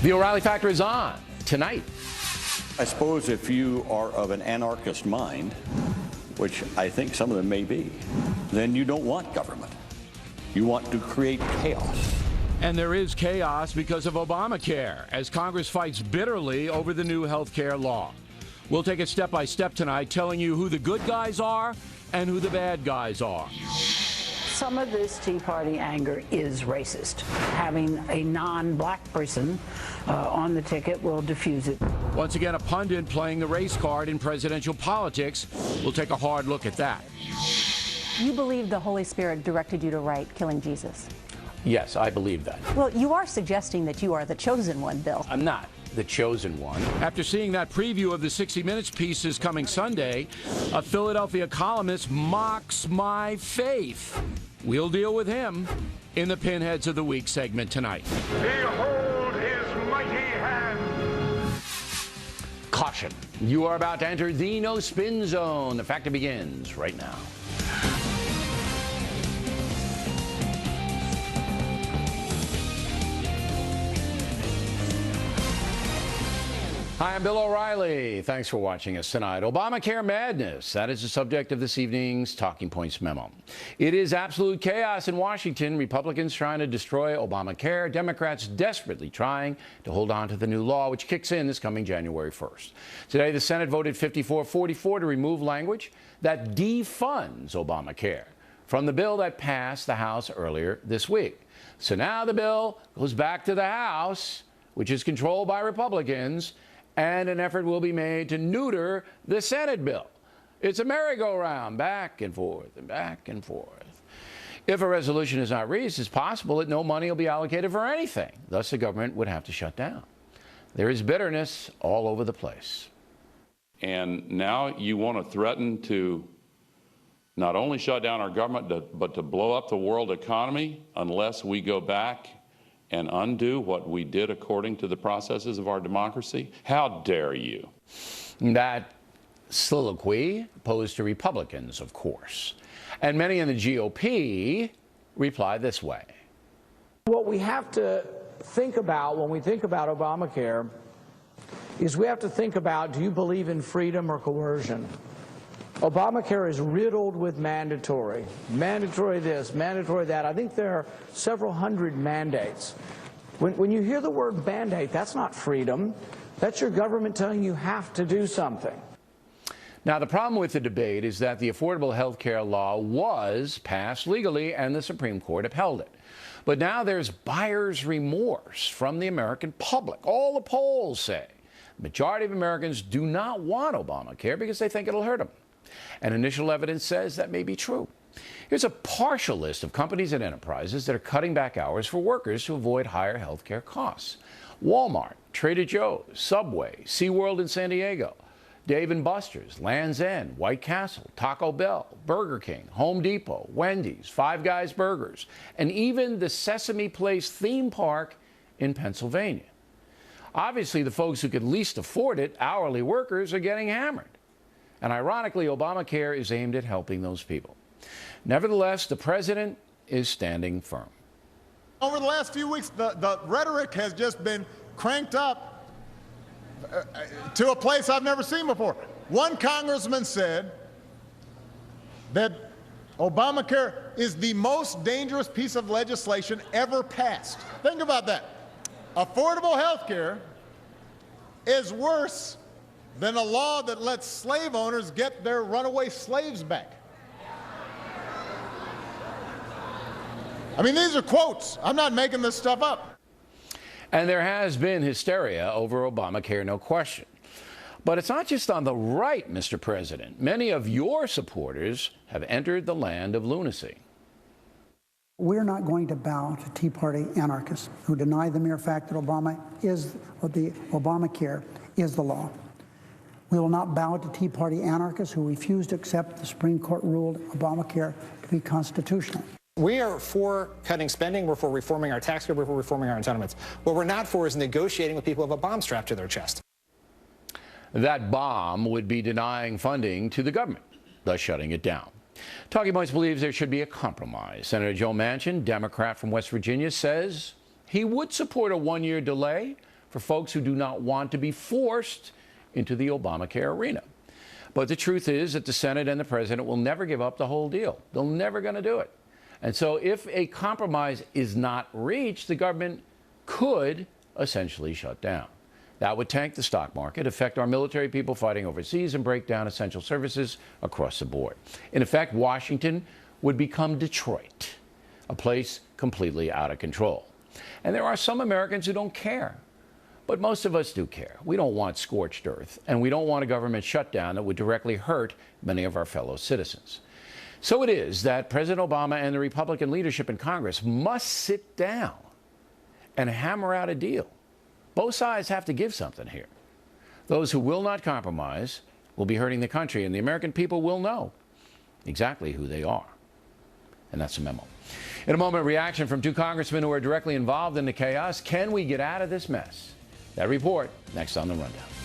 The O'Reilly Factor is on tonight. I suppose if you are of an anarchist mind, which I think some of them may be, then you don't want government. You want to create chaos. And there is chaos because of Obamacare, as Congress fights bitterly over the new health care law. We'll take it step by step tonight, telling you who the good guys are and who the bad guys are. Some of this Tea Party anger is racist. Having a non-black person on the ticket will diffuse it. Once again, a pundit playing the race card in presidential politics. We'll take a hard look at that. You believe the Holy Spirit directed you to write Killing Jesus? Yes, I believe that. Well, you are suggesting that you are the chosen one, Bill. I'm not the chosen one. After seeing that preview of the 60 Minutes pieces coming Sunday, a Philadelphia columnist mocks my faith. We'll deal with him in the Pinheads of the Week segment tonight. Behold his mighty hand. Caution. You are about to enter the no spin zone. The factor begins right now. Hi, I'm Bill O'Reilly. Thanks for watching us tonight. Obamacare madness. That is the subject of this evening's Talking Points memo. It is absolute chaos in Washington. Republicans trying to destroy Obamacare. Democrats desperately trying to hold on to the new law, which kicks in this coming January 1st. Today, the Senate voted 54-44 to remove language that defunds Obamacare from the bill that passed the House earlier this week. So now the bill goes back to the House, which is controlled by Republicans, and an effort will be made to neuter the Senate bill. It's a merry-go-round, back and forth and back and forth. If a resolution is not reached, it's possible that no money will be allocated for anything. Thus, the government would have to shut down. There is bitterness all over the place. And now you want to threaten to not only shut down our government, but to blow up the world economy unless we go back and undo what we did according to the processes of our democracy? How dare you? That soliloquy posed to Republicans, of course. And many in the GOP replied this way. What we have to think about when we think about Obamacare is we have to think about, do you believe in freedom or coercion? Obamacare is riddled with mandatory this, mandatory that. I think there are several hundred mandates. When you hear the word mandate, that's not freedom. That's your government telling you have to do something. Now, the problem with the debate is that the Affordable Health Care law was passed legally and the Supreme Court upheld it. But now there's buyer's remorse from the American public. All the polls say the majority of Americans do not want Obamacare because they think it'll hurt them. And initial evidence says that may be true. Here's a partial list of companies and enterprises that are cutting back hours for workers to avoid higher health care costs. Walmart, Trader Joe's, Subway, SeaWorld in San Diego, Dave & Buster's, Land's End, White Castle, Taco Bell, Burger King, Home Depot, Wendy's, Five Guys Burgers, and even the Sesame Place theme park in Pennsylvania. Obviously, the folks who could least afford it, hourly workers, are getting hammered. And ironically, Obamacare is aimed at helping those people. Nevertheless, the president is standing firm. Over the last few weeks, the rhetoric has just been cranked up to a place I've never seen before. One congressman said that Obamacare is the most dangerous piece of legislation ever passed. Think about that. Affordable health care is worse than a law that lets slave owners get their runaway slaves back. I mean, these are quotes. I'm not making this stuff up. And there has been hysteria over Obamacare, no question. But it's not just on the right, Mr. President. Many of your supporters have entered the land of lunacy. We're not going to bow to Tea Party anarchists who deny the mere fact that Obamacare is the law. We will not bow to Tea Party anarchists who refuse to accept the Supreme Court ruled Obamacare to be constitutional. We are for cutting spending. We're for reforming our tax code. We're for reforming our entitlements. What we're not for is negotiating with people who have a bomb strapped to their chest. That bomb would be denying funding to the government, thus shutting it down. Talking Points believes there should be a compromise. Senator Joe Manchin, Democrat from West Virginia, says he would support a one-year delay for folks who do not want to be forced into the Obamacare arena. But the truth is that the Senate and the president will never give up the whole deal. They're never going to do it. And so if a compromise is not reached, the government could essentially shut down. That would tank the stock market, affect our military people fighting overseas, and break down essential services across the board. In effect, Washington would become Detroit, a place completely out of control. And there are some Americans who don't care. But most of us do care. We don't want scorched earth, and we don't want a government shutdown that would directly hurt many of our fellow citizens. So it is that President Obama and the Republican leadership in Congress must sit down and hammer out a deal. Both sides have to give something here. Those who will not compromise will be hurting the country, and the American people will know exactly who they are. And that's a memo. In a moment, reaction from two congressmen who are directly involved in the chaos. Can we get out of this mess? That report next on The Rundown.